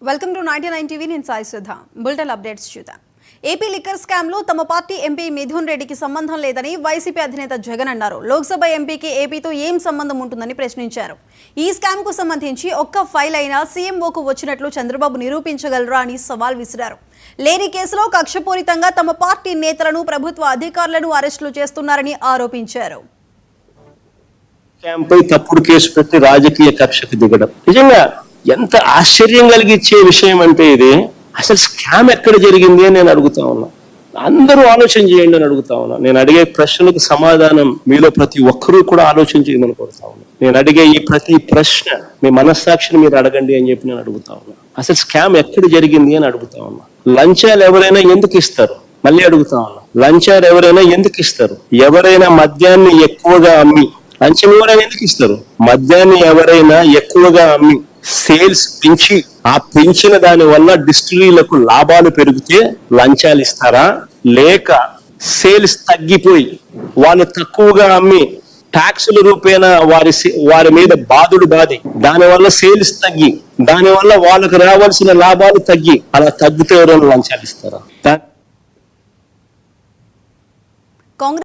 Welcome to 99 TV. నేను Sai Sudha. Bulletin updates చూద్దాం. AP liquor scam లో తమ పార్టీ ఎంపీ మిథున్ రెడ్డికి సంబంధం లేదని వైసీపీ అధినేత జగన్ అన్నారు. లోక్సభ ఎంపీకి ఏపీతో ఏం సంబంధం ఉంటుందని ప్రశ్నించారు. ఈ స్కామ్ కు సంబంధించి ఒక్క ఫైల్ అయినా సీఎంఓకు వచ్చినట్లు చంద్రబాబు నిరూపించగలరా అని సవాల్ విసిరారు. లేని కేసులో కక్షపూరితంగా తమ పార్టీ నేతలను ప్రభుత్వ అధికారులను అరెస్టులు చేస్తున్నారని ఆరోపించారు. తప్పుడు కేసు పెట్టి రాజకీయ కక్షకు దిగడం నిజంగా ఎంత ఆశ్చర్యం కలిగించే విషయం అంటే ఇది. అసలు స్కామ్ ఎక్కడ జరిగింది అని నేను అడుగుతా ఉన్నా. అందరూ ఆలోచన చేయండి అని అడుగుతా ఉన్నా. నేను అడిగే ప్రశ్నలకు సమాధానం మీలో ప్రతి ఒక్కరూ కూడా ఆలోచన చేయమని కోరుతా ఉన్నా. నేను అడిగే ఈ ప్రతి ప్రశ్న మీ మనస్సాక్షిని మీరు అడగండి అని చెప్పి నేను అడుగుతా ఉన్నా. అసలు స్కామ్ ఎక్కడ జరిగింది అని అడుగుతా ఉన్నా. లంచాలు ఎవరైనా ఎందుకు ఇస్తారు? మళ్ళీ అడుగుతా ఉన్నా. లంచాలు ఎవరైనా ఎందుకు ఇస్తారు? ఎవరైనా మద్యాన్ని ఎక్కువగా అమ్మి, లంచం ఎవరైనా ఎందుకు ఇస్తారు? మద్యాన్ని ఎవరైనా ఎక్కువగా అమ్మి సేల్స్ పెంచి ఆ పెంచిన దాని వల్ల డిస్టిలరీలకు లాభాలు పెరిగితే లంచాలు ఇస్తారా? లేక సేల్స్ తగ్గిపోయి వాళ్ళు తక్కువగా అమ్మి ట్యాక్సుల రూపేణా వారి మీద బాధుడు బాధి దానివల్ల సేల్స్ తగ్గి దానివల్ల వాళ్ళకు రావాల్సిన లాభాలు తగ్గి అలా తగ్గితే ఎవరైనా లంచాలు ఇస్తారా?